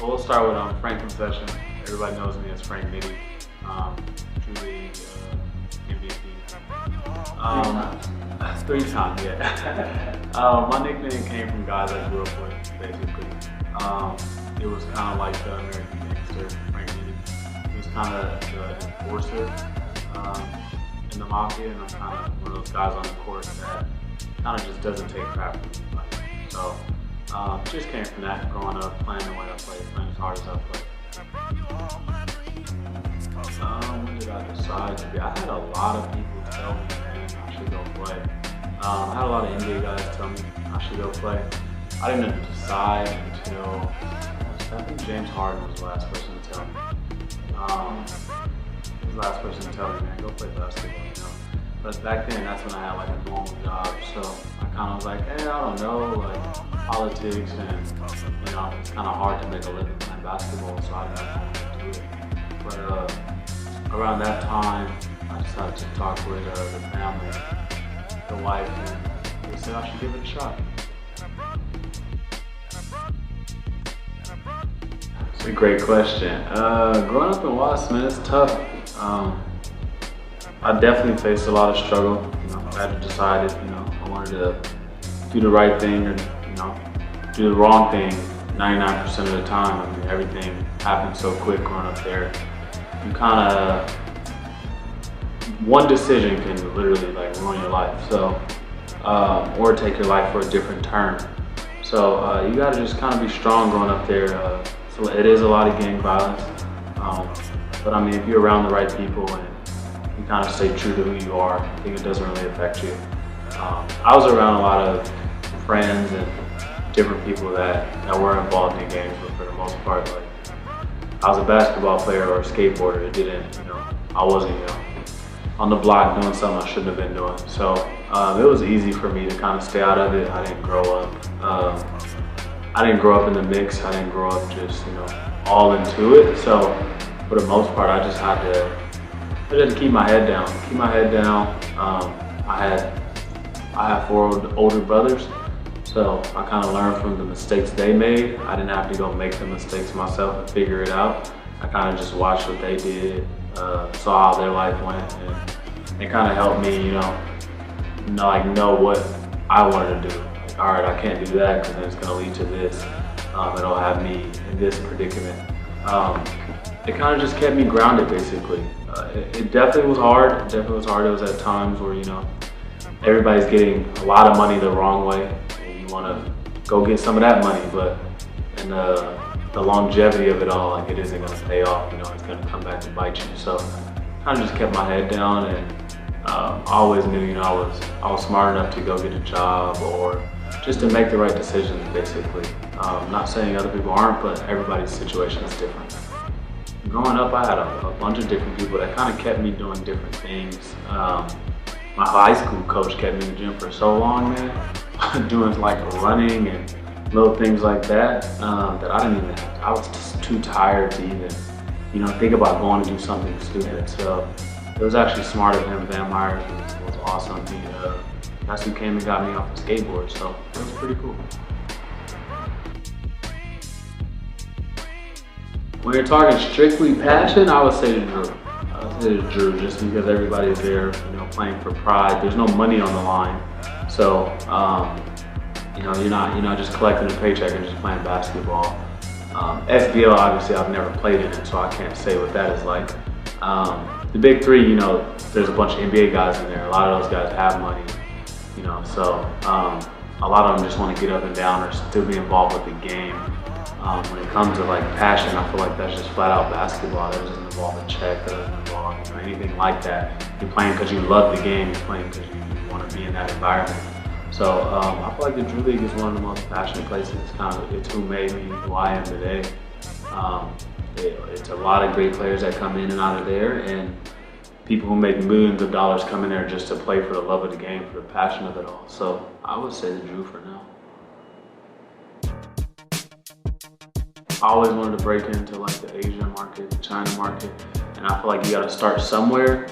Well, we'll start with Frank Confession. Everybody knows me as Frank Nitty. Truly MVP. 3 times, yeah. My nickname came from guys I grew up with, basically. It was kind of like the American gangster, Frank Nitty. He was kind of the enforcer in the mafia, and I'm kind of one of those guys on the court that kind of just doesn't take crap from anybody. So, just came from that, growing up, playing the way I play, playing as hard as I play. When did I decide to be? I had a lot of people tell me, man, I should go play. I had a lot of NBA guys tell me I should go play. I didn't decide until, I think James Harden was the last person to tell me. He was the last person to tell me, man, go play basketball, you know. But back then, that's when I had like a normal job, so I kind of was like, hey, I don't know, like politics and, you know, it's kind of hard to make a living playing basketball, so I didn't know how to do it. But around that time, I decided to talk with the family, the wife, and they said I should give it a shot. It's a great question. Growing up in WESTSIDE, it's tough. I definitely faced a lot of struggle. You know, I had to decide if, you know, I wanted to do the right thing or, you know, do the wrong thing 99% of the time. I mean, everything happened so quick growing up there. You kind of, one decision can literally like ruin your life. So, or take your life for a different turn. So you gotta just kind of be strong growing up there. So it is a lot of gang violence. But I mean, if you're around the right people and you kind of stay true to who you are, I think it doesn't really affect you. I was around a lot of friends and different people that were involved in games, but for the most part, like, I was a basketball player or a skateboarder. It didn't, you know, I wasn't, you know, on the block doing something I shouldn't have been doing. So it was easy for me to kind of stay out of it. I didn't grow up. I didn't grow up in the mix. I didn't grow up just, you know, all into it. So for the most part, I just had to keep my head down. Keep my head down. I have 4 older brothers, so I kind of learned from the mistakes they made. I didn't have to go make the mistakes myself and figure it out. I kind of just watched what they did, saw how their life went, and it kind of helped me, you know what I wanted to do. Like, all right, I can't do that because then it's going to lead to this. It'll have me in this predicament. It kind of just kept me grounded, basically. It definitely was hard. It was at times where, you know, everybody's getting a lot of money the wrong way, and you want to go get some of that money, but in the longevity of it all, like, it isn't going to pay off. You know, it's going to come back to bite you. So I kind of just kept my head down, and I always knew, you know, I was smart enough to go get a job or just to make the right decisions, basically. Not saying other people aren't, but everybody's situation is different. Growing up, I had a bunch of different people that kind of kept me doing different things. My high school coach kept me in the gym for so long, man, doing like running and little things like that, that I didn't even have. I was just too tired to even, you know, think about going to do something stupid. So it was actually smart of him. Van Myers was awesome. That's who came and got me off the skateboard, so it was pretty cool. When you're talking strictly passion, I would say the Drew. I would say the Drew, just because everybody's there, you know, playing for pride. There's no money on the line, so you know, you're not just collecting a paycheck and just playing basketball. SBL, obviously, I've never played in it, so I can't say what that is like. The big three, you know, there's a bunch of NBA guys in there. A lot of those guys have money, you know, so a lot of them just want to get up and down or still be involved with the game. When it comes to like passion, I feel like that's just flat out basketball. That doesn't involve a check, that doesn't involve, you know, anything like that. You're playing because you love the game, you're playing because you want to be in that environment. So I feel like the Drew League is one of the most passionate places. It's who made me who I am today. It's a lot of great players that come in and out of there, and people who make millions of dollars come in there just to play for the love of the game, for the passion of it all. So I would say the Drew for now. I always wanted to break into like the Asian market, the China market, and I feel like you got to start somewhere.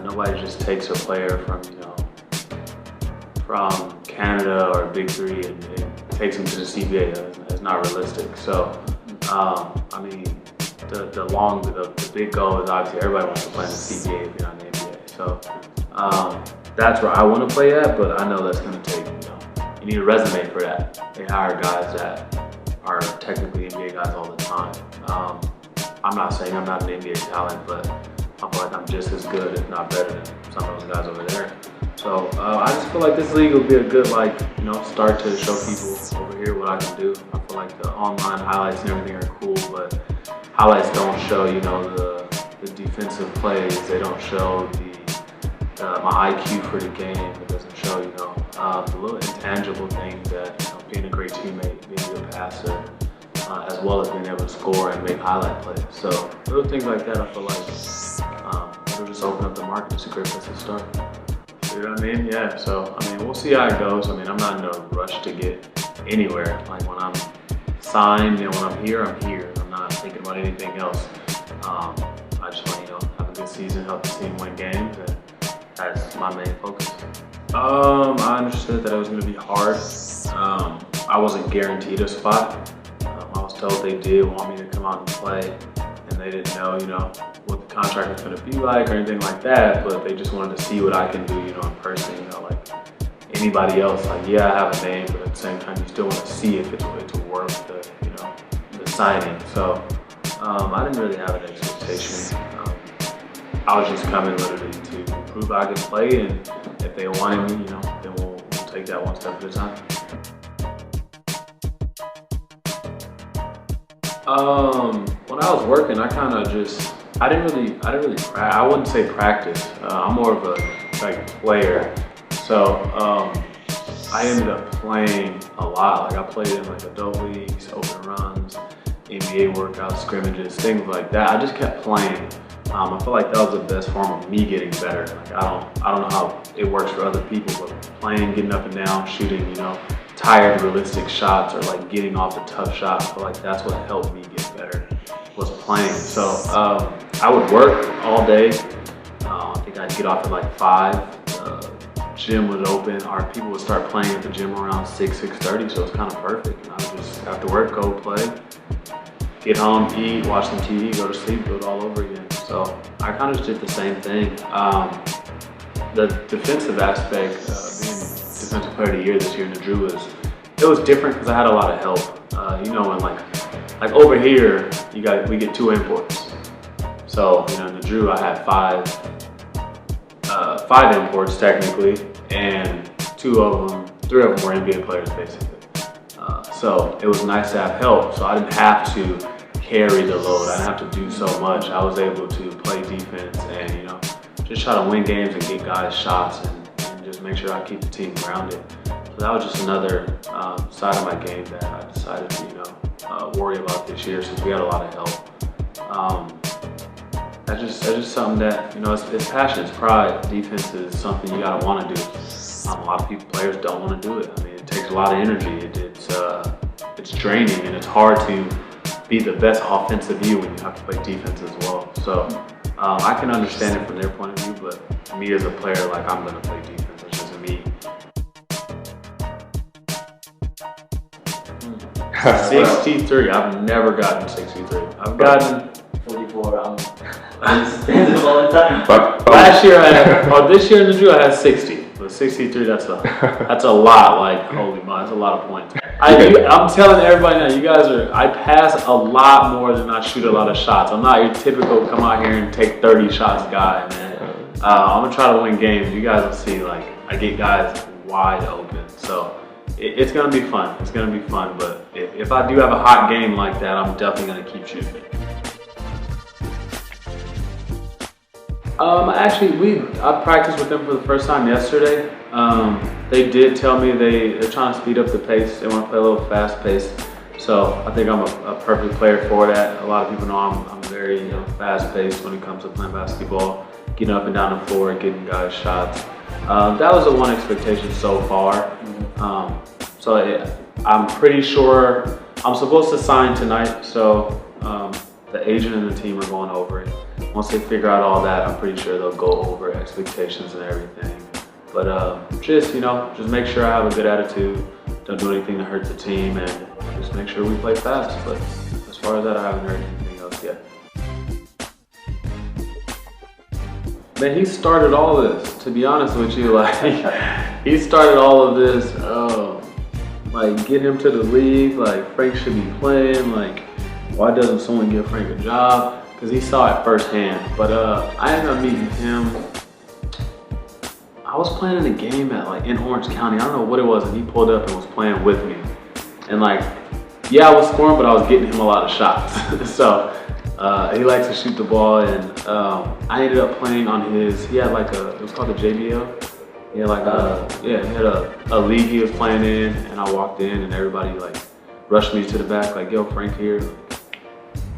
Nobody just takes a player from, you know, from Canada or Big Three and takes them to the CBA. That's not realistic. So I mean, the big goal is obviously everybody wants to play in the CBA if you're not in the NBA. So that's where I want to play at, but I know that's going to take, you need a resume for that. They hire guys that are technically NBA guys all the time. I'm not saying I'm not an NBA talent, but I feel like I'm just as good, if not better, than some of those guys over there. So I just feel like this league will be a good, start to show people over here what I can do. I feel like the online highlights and everything are cool, but highlights don't show, the defensive plays. They don't show my IQ for the game. It doesn't show, the little intangible things that, being a great teammate, being a good passer, as well as being able to score and make highlight plays. So little things like that, I feel like it'll just open up the market. It's a great place to start. You know what I mean? Yeah, so, we'll see how it goes. I'm not in a rush to get anywhere. Like, when I'm signed and when I'm here, I'm here. I'm not thinking about anything else. I just want to, have a good season, help the team win games, and that's my main focus. I understood that it was going to be hard. I wasn't guaranteed a spot. I was told they did want me to come out and play, and they didn't know, what the contract was going to be like or anything like that, but they just wanted to see what I can do, in person, like anybody else. Like, yeah, I have a name, but at the same time, you still want to see if it's worth the signing. So I didn't really have an expectation. I was just coming literally to prove I could play, and if they wanted me, then we'll take that one step at a time. When I was working, I wouldn't say practice. I'm more of a player. So I ended up playing a lot. I played in adult leagues, open runs, NBA workouts, scrimmages, things like that. I just kept playing. I feel like that was the best form of me getting better. I don't know how it works for other people, but playing, getting up and down, shooting, tired, realistic shots, or getting off a tough shot. I feel like that's what helped me get better, was playing. So I would work all day. I think I'd get off at 5. Gym was open. Our people would start playing at the gym around 6:30, so it's kind of perfect. And I would just, after work, go play, get home, eat, watch some TV, go to sleep, do it all over again. So I kind of just did the same thing. The defensive aspect, being Defensive Player of the Year this year in the Drew, it was different because I had a lot of help. When over here, we get 2 imports. So in the Drew, I had 5 imports technically, and 3 of them were NBA players basically. So it was nice to have help. So I didn't have to carry the load. I didn't have to do so much. I was able to play defense and just try to win games and get guys shots and just make sure I keep the team grounded. So that was just another side of my game that I decided to worry about this year, since we had a lot of help. That's just something that it's passion, it's pride. Defense is something you gotta want to do. A lot of players don't want to do it. It takes a lot of energy. It's draining, and it's hard to be the best offensive you when you have to play defense as well. So I can understand it from their point of view, but me as a player, I'm gonna play defense. It's just me. 63. I've never gotten 63. I've gotten 44. I'm standing all the time. Last year this year in the Drew I had 60. But 63, that's a lot. Holy my, that's a lot of points. I'm telling everybody now, you guys I pass a lot more than I shoot a lot of shots. I'm not your typical come out here and take 30 shots guy, man. I'm gonna try to win games. You guys will see, I get guys wide open. So it's gonna be fun. It's gonna be fun. But if I do have a hot game like that, I'm definitely gonna keep shooting. I practiced with them for the first time yesterday. They did tell me they're trying to speed up the pace. They want to play a little fast pace. So I think I'm a perfect player for that. A lot of people know I'm very fast paced when it comes to playing basketball, getting up and down the floor, getting guys shots. That was the one expectation so far. I'm pretty sure I'm supposed to sign tonight. So the agent and the team are going over it. Once they figure out all that, I'm pretty sure they'll go over expectations and everything. But just make sure I have a good attitude. Don't do anything to hurt the team, and just make sure we play fast. But that's far as that, I haven't heard anything else yet. Man, he started all this, to be honest with you. Like, he started all of this, like, get him to the league, like, Frank should be playing, like, why doesn't someone give Frank a job? Because he saw it firsthand. But I ended up meeting him. I was playing in a game at, like, in Orange County. I don't know what it was, and he pulled up and was playing with me. And, like, yeah, I was scoring, but I was getting him a lot of shots. So he likes to shoot the ball, and I ended up playing on his, he had like it was called the JBL. He had like he had a league he was playing in, and I walked in and everybody like rushed me to the back, like, yo, Frank here.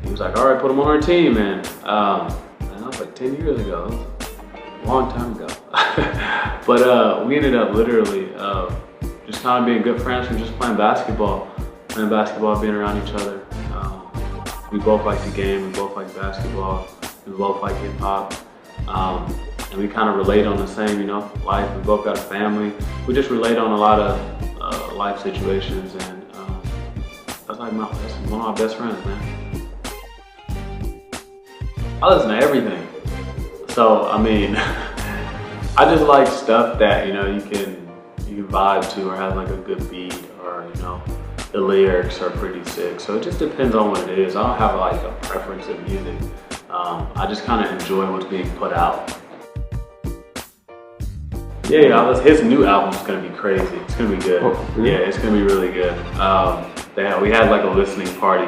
He was like, all right, put him on our team, and that was like 10 years ago. That was a long time ago. But we ended up literally just kind of being good friends from just playing basketball, being around each other. We both like the game, we both like basketball, we both like hip hop. And we kind of relate on the same, you know, life. We both got a family. We just relate on a lot of life situations, and that's one of my best friends, man. I listen to everything. So, I mean, I just like stuff that, you know, you can vibe to or have like a good beat, or, you know, the lyrics are pretty sick. So it just depends on what it is. I don't have like a preference in music. I just kind of enjoy what's being put out. Yeah, his new album's gonna be crazy. It's gonna be good. Oh, really? Yeah, it's gonna be really good. We had like a listening party.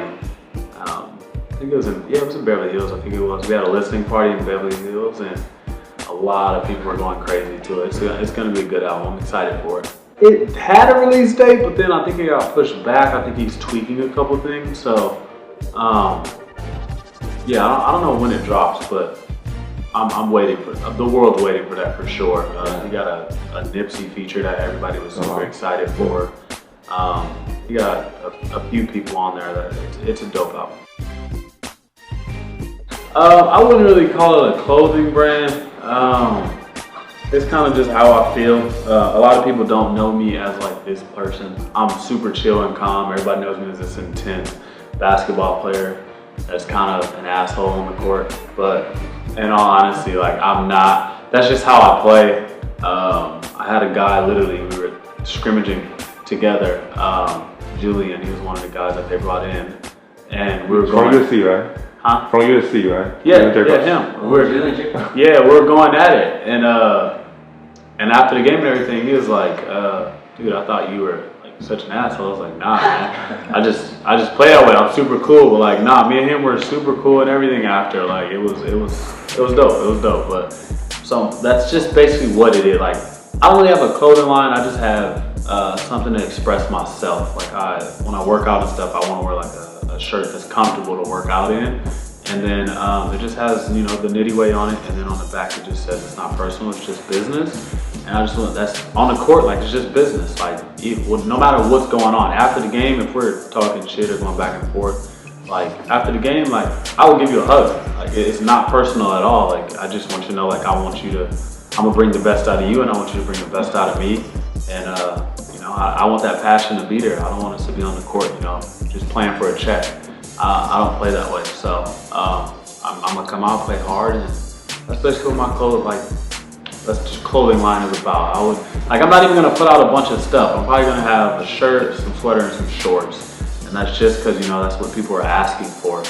I think it was in Beverly Hills. I think it was. We had a listening party in Beverly Hills, and a lot of people were going crazy to it. It's gonna be a good album. I'm excited for it. It had a release date, but then I think it got pushed back. I think he's tweaking a couple things. So, yeah, I don't know when it drops, but I'm waiting for it. The world's waiting for that for sure. He got a Nipsey feature that everybody was super excited for. He got a few people on there that it's a dope album. I wouldn't really call it a clothing brand. It's kind of just how I feel. A lot of people don't know me as like this person. I'm super chill and calm. Everybody knows me as this intense basketball player that's kind of an asshole on the court. But in all honesty, like, I'm not. That's just how I play. I had a guy, literally, we were scrimmaging together. Julian, he was one of the guys that they brought in, and we were going. From USC, right? Huh? From USC, right? Yeah, him. We're going at it, and after the game and everything, he was like, "Dude, I thought you were like such an asshole." I was like, "Nah, man. I just play that way. I'm super cool." But like, nah, me and him were super cool and everything after. Like, it was dope. It was dope. But so that's just basically what it is. Like, I don't really have a clothing line. I just have something to express myself. Like, when I work out and stuff, I want to wear like a shirt that's comfortable to work out in. And then it just has, you know, the Nitty way on it, and then on the back it just says it's not personal, it's just business. And I just want, that's on the court, like, it's just business. Like, no matter what's going on after the game, if we're talking shit or going back and forth, like, after the game, like, I will give you a hug. Like, it's not personal at all. Like, I just want you to know, like, I'm gonna bring the best out of you, and I want you to bring the best out of me. And you know, I want that passion to be there. I don't want us to be on the court, you know, just playing for a check. I don't play that way, so I'm gonna come out, play hard, and that's basically what my clothing line is about. I'm not even gonna put out a bunch of stuff. I'm probably gonna have a shirt, some sweater, and some shorts, and that's just because, you know, that's what people are asking for.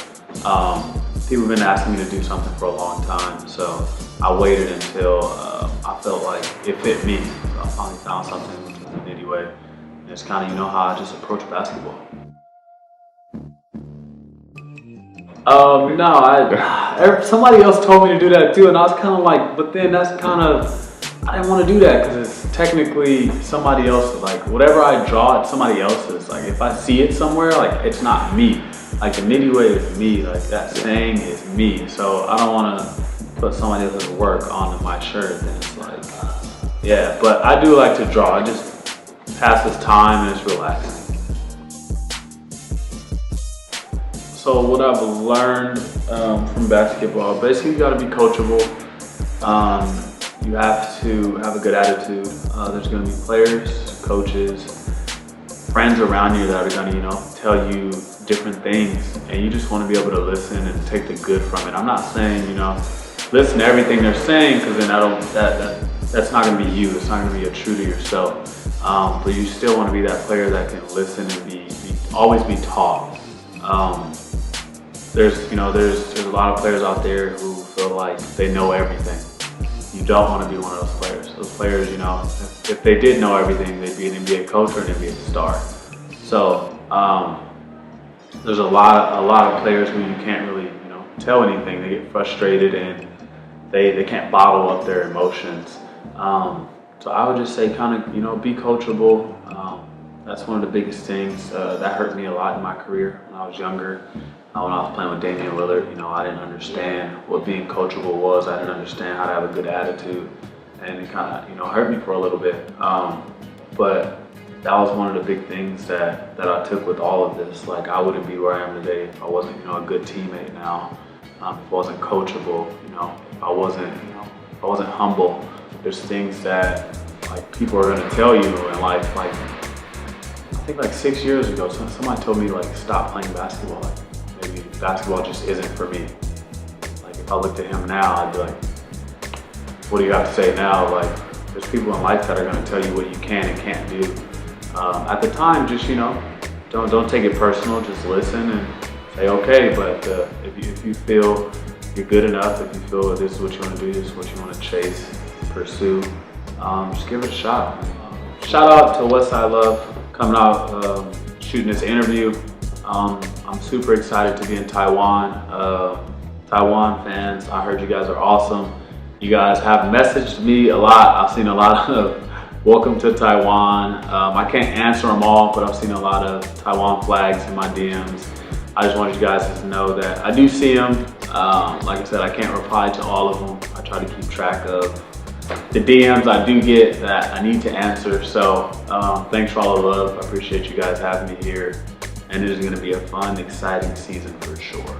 People have been asking me to do something for a long time, so I waited until I felt like it fit me. So I finally found something, which is the Nitty way, and it's kind of, you know, how I just approach basketball. No, somebody else told me to do that too, and I was kind of like, but then that's kind of, I didn't want to do that because it's technically somebody else's. Like, whatever I draw, it's somebody else's. Like, if I see it somewhere, like, it's not me. Like, the Nitty way is me. Like, that saying is me. So I don't want to put somebody else's work onto my shirt. And it's like, yeah. But I do like to draw. It just passes time and it's relaxing. So what I've learned from basketball, basically you got to be coachable. You have to have a good attitude. There's going to be players, coaches, friends around you that are gonna, you know, tell you different things, and you just want to be able to listen and take the good from it. I'm not saying, you know, listen to everything they're saying, because then that's not gonna be you. It's not gonna be true to yourself. But you still want to be that player that can listen and always be taught. There's a lot of players out there who feel like they know everything. You don't want to be one of those players. Those players, you know, if they did know everything, they'd be an NBA coach or an NBA star. So there's a lot of players who you can't really, you know, tell anything. They get frustrated and they can't bottle up their emotions. So I would just say, kind of, you know, be coachable. That's one of the biggest things. That hurt me a lot in my career when I was younger. When I was playing with Damian Lillard, you know, I didn't understand what being coachable was. I didn't understand how to have a good attitude, and it kind of, you know, hurt me for a little bit. But that was one of the big things that I took with all of this. Like, I wouldn't be where I am today if I wasn't, you know, a good teammate now. If I wasn't coachable, you know, if I wasn't humble. There's things that, like, people are gonna tell you in life. Like, I think like 6 years ago, somebody told me, like, stop playing basketball. Like, maybe basketball just isn't for me. Like, if I looked at him now, I'd be like, what do you have to say now? Like, there's people in life that are gonna tell you what you can and can't do. At the time, just, you know, don't take it personal. Just listen and say okay. But if you feel you're good enough, if you feel this is what you want to do, this is what you want to chase, pursue, just give it a shot. Shout out to WESTSIDE Love coming out, shooting this interview. I'm super excited to be in Taiwan. Taiwan fans, I heard you guys are awesome. You guys have messaged me a lot. I've seen a lot of welcome to Taiwan. I can't answer them all, but I've seen a lot of Taiwan flags in my DMs. I just wanted you guys to know that I do see them. Like I said, I can't reply to all of them. I try to keep track of the DMs I do get that I need to answer. So thanks for all the love. I appreciate you guys having me here. And it is going to be a fun, exciting season for sure.